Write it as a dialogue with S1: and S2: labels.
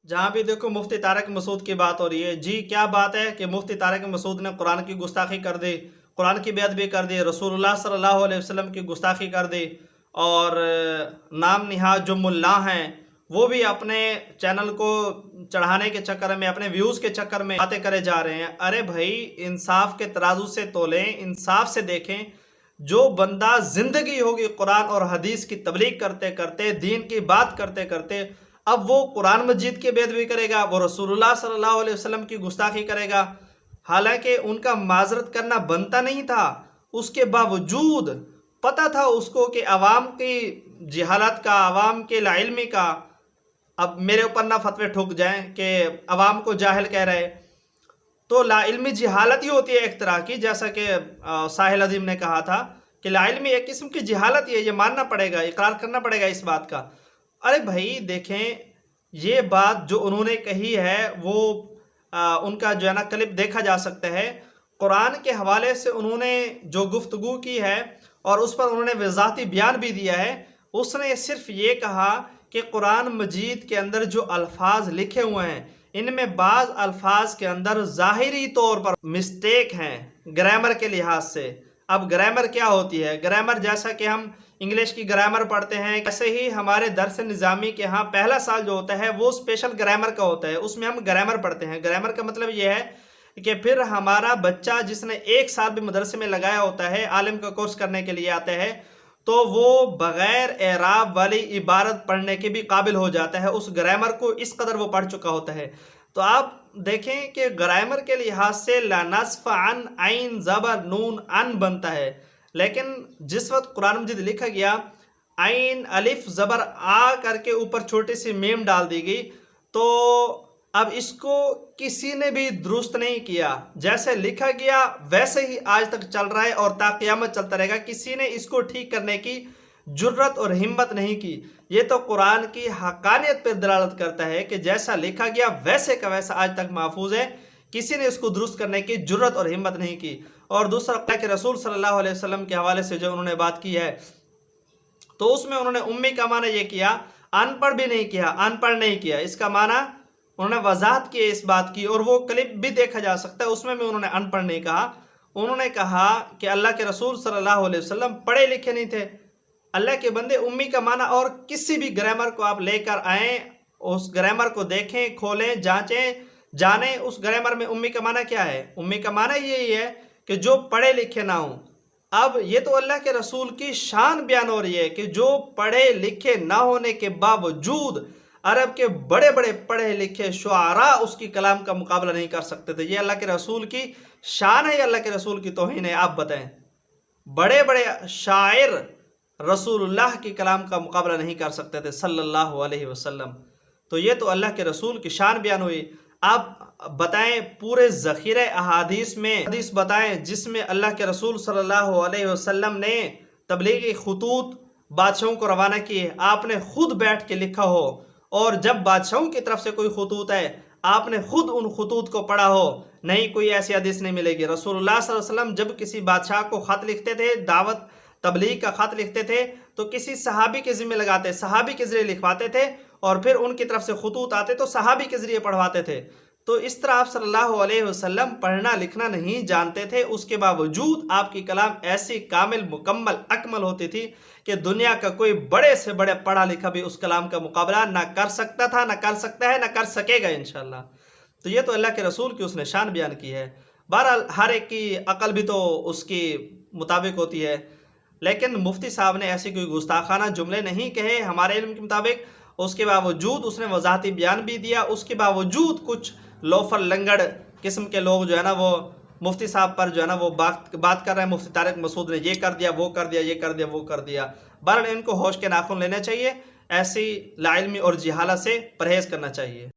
S1: जहाँ भी देखो मुफ्ती तारिक मसूद की बात हो रही है। जी क्या बात है कि मुफ्ती तारिक मसूद ने कुरान की गुस्ताखी कर दी, कुरान की बेअदबी कर दी, रसूलुल्लाह सल्लल्लाहु अलैहि वसल्लम की गुस्ताखी कर दी, और नाम निहाद जो मुल्ला हैं वो भी अपने चैनल को चढ़ाने के चक्कर में, अपने व्यूज़ के चक्कर में बातें करे जा रहे हैं। अरे भाई, इंसाफ के तराजू से तोलें, इंसाफ से देखें। जो बंदा ज़िंदगी होगी कुरान और हदीस की तबलीग करते करते, दीन की बात करते करते, अब वो कुरान मजीद की बेअदबी करेगा, वो रसूलुल्लाह सल्लल्लाहु अलैहि वसल्लम की गुस्ताखी करेगा, हालांकि उनका माजरत करना बनता नहीं था। उसके बावजूद पता था उसको कि अवाम की जहालत का, अवाम के लाइल्मी का, अब मेरे ऊपर ना फतवे ठुक जाएं कि अवाम को जाहिल कह रहे, तो लाइल्मी जहालत ही होती है एक तरह की। जैसा कि साहिल अदीम ने कहा था कि लाइल्मी एक किस्म की जहालत ही है, ये मानना पड़ेगा, इकरार करना पड़ेगा इस बात का। अरे भाई देखें, ये बात जो उन्होंने कही है वो उनका जो है ना क्लिप देखा जा सकता है। कुरान के हवाले से उन्होंने जो गुफ्तगू की है और उस पर उन्होंने वज़ाहती बयान भी दिया है। उसने सिर्फ ये कहा कि कुरान मजीद के अंदर जो अल्फाज लिखे हुए हैं, इनमें बाज़ अल्फाज के अंदर ज़ाहिरी तौर पर मिस्टेक हैं ग्रामर के लिहाज से। अब ग्रामर क्या होती है? ग्रामर जैसा कि हम इंग्लिश की ग्रामर पढ़ते हैं, ऐसे ही हमारे दरस निज़ामी के यहाँ पहला साल जो होता है वो स्पेशल ग्रामर का होता है, उसमें हम ग्रामर पढ़ते हैं। ग्रामर का मतलब ये है कि फिर हमारा बच्चा जिसने एक साल भी मदरसे में लगाया होता है, आलिम का कोर्स करने के लिए आता है, तो वो बग़ैर एराब वाली इबारत पढ़ने के भी काबिल हो जाता है। उस ग्रामर को इस कदर वो पढ़ चुका होता है। तो आप देखें कि ग्रामर के लिहाज से ला नस्फ़ अन, आइन ज़बर नून अन बनता है, लेकिन जिस वक्त कुरान मजीद लिखा गया आइन अलिफ ज़बर आ करके ऊपर छोटी सी मीम डाल दी गई, तो अब इसको किसी ने भी दुरुस्त नहीं किया। जैसे लिखा गया वैसे ही आज तक चल रहा है और ता क़यामत चलता रहेगा। किसी ने इसको ठीक करने की जुर्रत और हिम्मत नहीं की। ये तो कुरान की हकानियत पर दलालत करता है कि जैसा लिखा गया वैसे का वैसा आज तक महफूज है, किसी ने इसको दुरुस्त करने की जुर्रत और हिम्मत नहीं की। और दूसरा, अल्लाह के रसूल सल्लल्लाहु अलैहि वसल्लम के हवाले से जो उन्होंने बात की है, तो उसमें उन्होंने उम्मी का माना ये किया, अनपढ़ भी नहीं किया, अनपढ़ नहीं किया। इसका माना उन्होंने वजाहत की इस बात की, और वो क्लिप भी देखा जा सकता है, उसमें भी उन्होंने अनपढ़ नहीं कहा। उन्होंने कहा कि अल्लाह के रसूल सल्लल्लाहु अलैहि वसल्लम पढ़े लिखे नहीं थे। अल्लाह के बंदे, उम्मी का माना और किसी भी ग्रामर को आप लेकर आएँ, उस ग्रामर को देखें, खोलें, जांचें, जानें उस ग्रामर में उम्मी का माना क्या है। उम्मी का माना यही है कि जो पढ़े लिखे ना हों। अब ये तो अल्लाह के रसूल की शान बयान हो रही है कि जो पढ़े लिखे ना होने के बावजूद अरब के बड़े बड़े पढ़े लिखे शुआरा उसकी कलाम का मुकाबला नहीं कर सकते थे। ये अल्लाह के रसूल की शान है, अल्लाह के रसूल की तौहीन है। आप बताएं, बड़े बड़े शायर रसूलुल्लाह की कलाम का मुकाबला नहीं कर सकते थे सल्लल्लाहु अलैहि वसल्लम। तो ये तो अल्लाह के रसूल की शान बयान हुई। आप बताएं, पूरे ज़ख़ीरे अहादीस में हदीस बताएं जिसमें अल्लाह के रसूल सल्लल्लाहु अलैहि वसल्लम ने तबलीगी खुतूत बादशाहों को रवाना किए, आपने खुद बैठ के लिखा हो, और जब बादशाहों की तरफ से कोई खुतूत है आपने खुद उन खुतूत को पढ़ा हो। नहीं, कोई ऐसी हदीस नहीं मिलेगी। रसूलुल्लाह सल्लल्लाहु अलैहि वसल्लम जब किसी बादशाह को ख़त लिखते थे, दावत तबलीग का ख़त लिखते थे, तो किसी सहाबी के ज़िम्मे लगाते, सहाबी के ज़रिए लिखवाते थे, और फिर उनकी तरफ से खुतूत आते तो सहाबी के ज़रिए पढ़वाते थे। तो इस तरह आप सल्लल्लाहु अलैहि वसल्लम पढ़ना लिखना नहीं जानते थे, उसके बावजूद आपकी कलाम ऐसी कामिल, मुकम्मल, अकमल होती थी कि दुनिया का कोई बड़े से बड़े पढ़ा लिखा भी उस कलाम का मुकाबला ना कर सकता था, ना कर सकता है, ना कर सकेगा इंशाअल्लाह। तो ये तो अल्लाह के रसूल की उसने शान बयान की है। बहरहाल हर एक की अकल भी तो उसकी मुताबिक होती है, लेकिन मुफ्ती साहब ने ऐसी कोई गुस्ताखाना जुमले नहीं कहे हमारे इल्म के मुताबिक। उसके बावजूद उसने वजाहती बयान भी दिया, उसके बावजूद कुछ लोफर लंगड़ किस्म के लोग जो है ना वो मुफ्ती साहब पर जो है ना वो बात कर रहे हैं, मुफ्ती तारिक मसूद ने ये कर दिया, वो कर दिया, ये कर दिया, वो कर दिया। बहरहाल इनको होश के नाखून लेने चाहिए, ऐसी लाइल्मी और जिहालत से परहेज़ करना चाहिए।